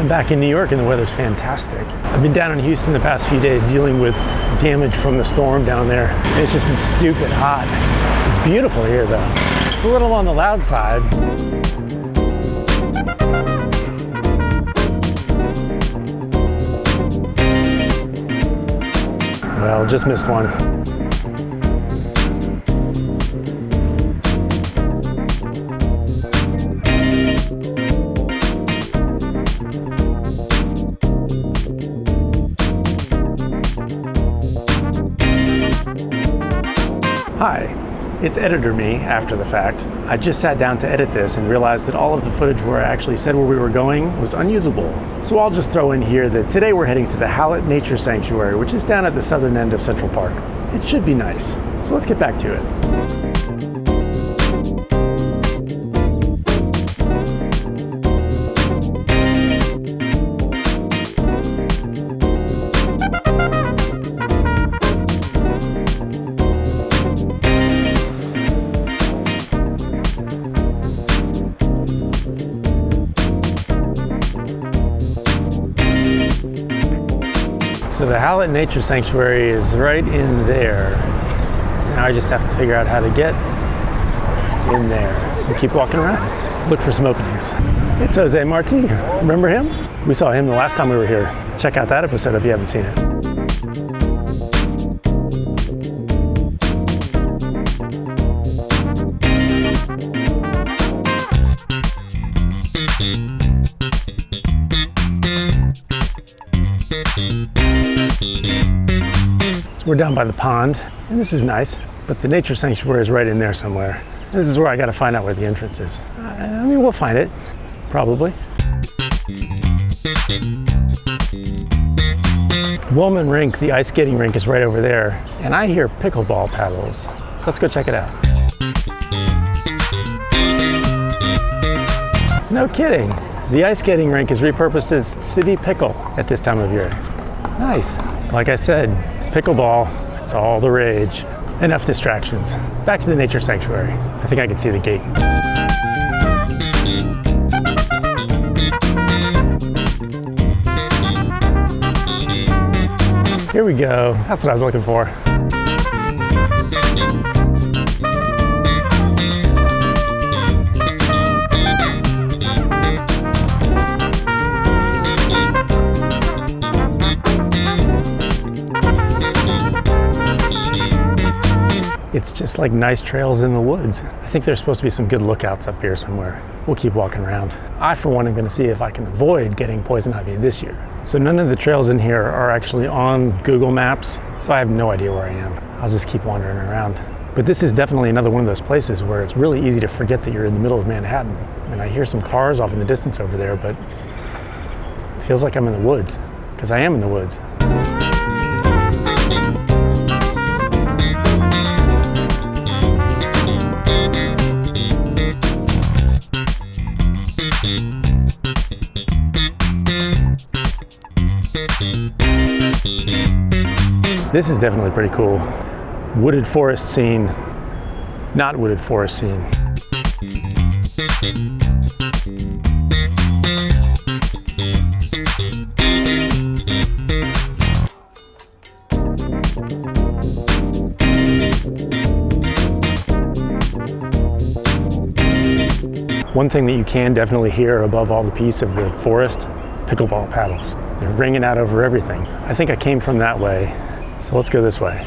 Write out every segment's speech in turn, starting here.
I'm back in New York and the weather's fantastic. I've been down in Houston the past few days dealing with damage from the storm down there. And it's just been stupid hot. It's beautiful here though. It's a little on the loud side. Well, just missed one. Hi, it's Editor Me after the fact. I just sat down to edit this and realized that all of the footage where I actually said where we were going was unusable. So I'll just throw in here that today we're heading to the Hallett Nature Sanctuary, which is down at the southern end of Central Park. It should be nice. So let's get back to it. So the Hallett Nature Sanctuary is right in there. Now I just have to figure out how to get in there and keep walking around. Look for some openings. It's Jose Marti. Remember him? We saw him the last time we were here. Check out that episode if you haven't seen it. We're down by the pond, and this is nice, but the nature sanctuary is right in there somewhere. And this is where I gotta find out where the entrance is. I mean, we'll find it, probably. Wollman Rink, the ice skating rink, is right over there, and I hear pickleball paddles. Let's go check it out. No kidding. The ice skating rink is repurposed as City Pickle at this time of year. Nice. Like I said, pickleball, it's all the rage. Enough distractions. Back to the nature sanctuary. I think I can see the gate. Here we go. That's what I was looking for. It's just like nice trails in the woods. I think there's supposed to be some good lookouts up here somewhere. We'll keep walking around. I, for one, am going to see if I can avoid getting poison ivy this year. So none of the trails in here are actually on Google Maps, so I have no idea where I am. I'll just keep wandering around. But this is definitely another one of those places where it's really easy to forget that you're in the middle of Manhattan. And I hear some cars off in the distance over there, but it feels like I'm in the woods, because I am in the woods. This is definitely pretty cool. Wooded forest scene, not wooded forest scene. One thing that you can definitely hear above all the peace of the forest, pickleball paddles. They're ringing out over everything. I think I came from that way. So let's go this way.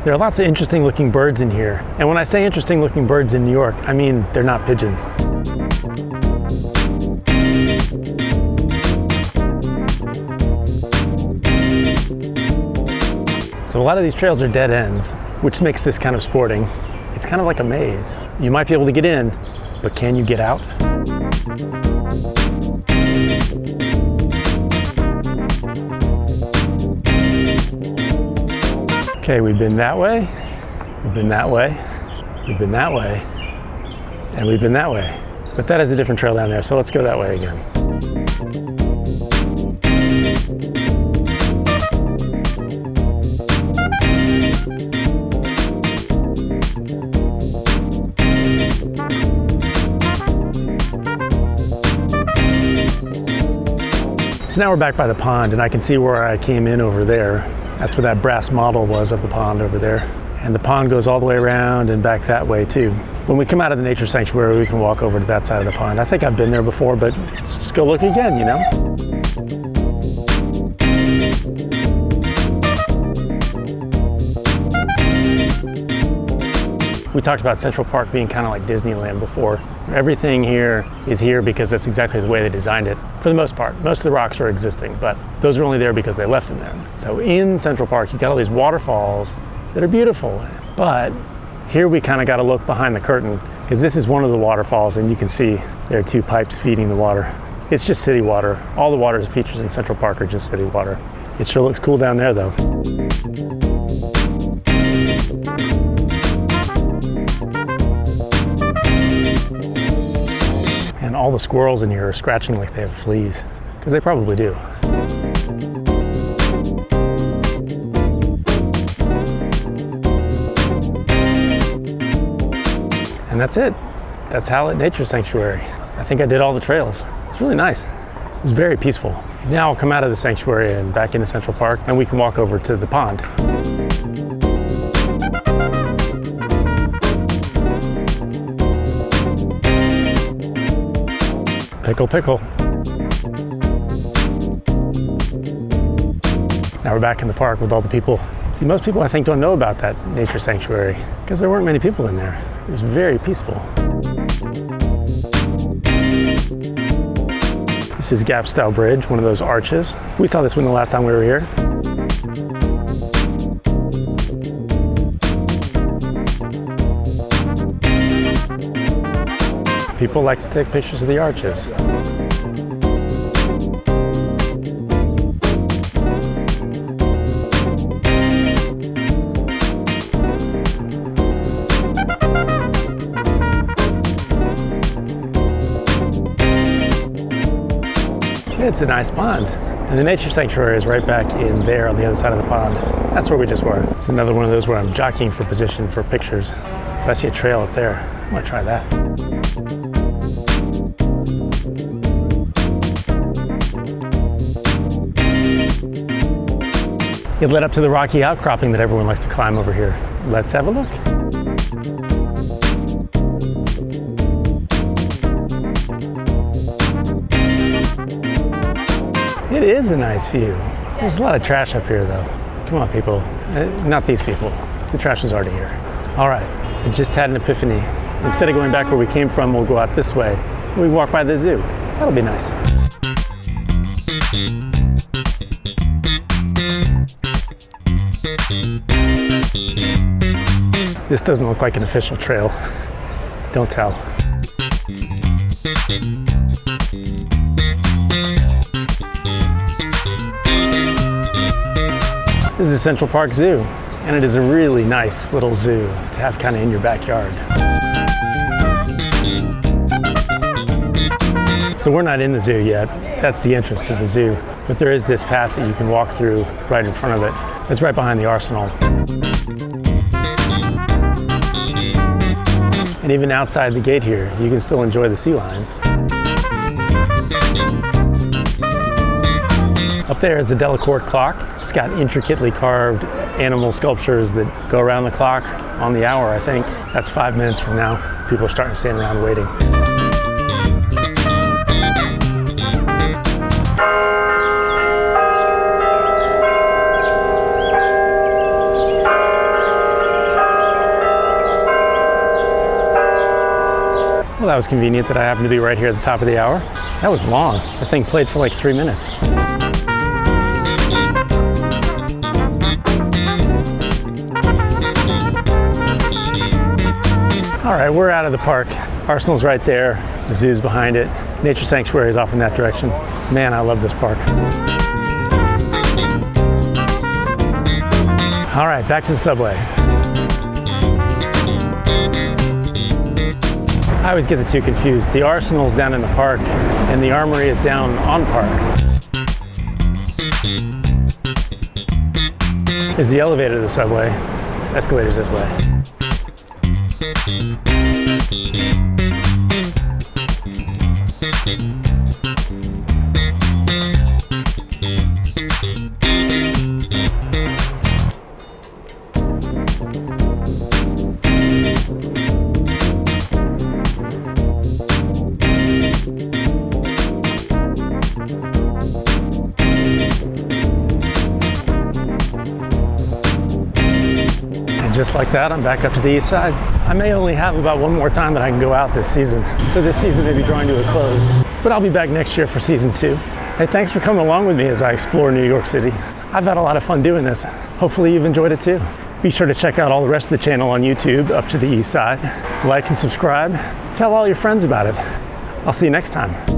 There are lots of interesting looking birds in here. And when I say interesting looking birds in New York, I mean they're not pigeons. So a lot of these trails are dead ends, which makes this kind of sporting. It's kind of like a maze. You might be able to get in, but can you get out? Okay, we've been that way, we've been that way, we've been that way, and we've been that way. But that is a different trail down there, so let's go that way again. So now we're back by the pond, and I can see where I came in over there. That's where that brass model was of the pond over there. And the pond goes all the way around and back that way too. When we come out of the nature sanctuary, we can walk over to that side of the pond. I think I've been there before, but let's just go look again, you know? We talked about Central Park being kind of like Disneyland before. Everything here is here because that's exactly the way they designed it, for the most part. Most of the rocks are existing, but those are only there because they left them there. So in Central Park, you got all these waterfalls that are beautiful, but here we kind of got to look behind the curtain, because this is one of the waterfalls, and you can see there are two pipes feeding the water. It's just city water. All the water features in Central Park are just city water. It sure looks cool down there though. And all the squirrels in here are scratching like they have fleas, because they probably do. And that's it. That's Hallett Nature Sanctuary. I think I did all the trails. It's really nice. It was very peaceful. Now I'll come out of the sanctuary and back into Central Park, and we can walk over to the pond. Pickle, pickle. Now we're back in the park with all the people. See, most people I think don't know about that nature sanctuary because there weren't many people in there. It was very peaceful. This is Gap Style Bridge, one of those arches. We saw this one the last time we were here. People like to take pictures of the arches. It's a nice pond. And the nature sanctuary is right back in there on the other side of the pond. That's where we just were. It's another one of those where I'm jockeying for position for pictures. But I see a trail up there. I want to try that. It led up to the rocky outcropping that everyone likes to climb over here. Let's have a look. It is a nice view. There's a lot of trash up here though. Come on people, not these people. The trash is already here. All right, I just had an epiphany. Instead of going back where we came from, we'll go out this way. We walk by the zoo. That'll be nice. This doesn't look like an official trail. Don't tell. This is Central Park Zoo, and it is a really nice little zoo to have kind of in your backyard. So we're not in the zoo yet. That's the entrance to the zoo. But there is this path that you can walk through right in front of it. It's right behind the arsenal. And even outside the gate here, you can still enjoy the sea lions. Up there is the Delacorte clock. It's got intricately carved animal sculptures that go around the clock on the hour, I think. That's 5 minutes from now. People are starting to stand around waiting. Well, that was convenient that I happened to be right here at the top of the hour. That was long. The thing played for like 3 minutes. All right, we're out of the park. Arsenal's right there. The zoo's behind it. Nature Sanctuary is off in that direction. Man, I love this park. All right, back to the subway. I always get the two confused. The Arsenal's down in the park and the Armory is down on park. There's the elevator to the subway. Escalators this way. just like that, I'm back up to the east side. I may only have about one more time that I can go out this season, so this season may be drawing to a close, but I'll be back next year for season 2. Hey, thanks for coming along with me as I explore New York City. I've had a lot of fun doing this. Hopefully you've enjoyed it too. Be sure to check out all the rest of the channel on YouTube, Up to the East Side. Like and subscribe. Tell all your friends about it. I'll see you next time.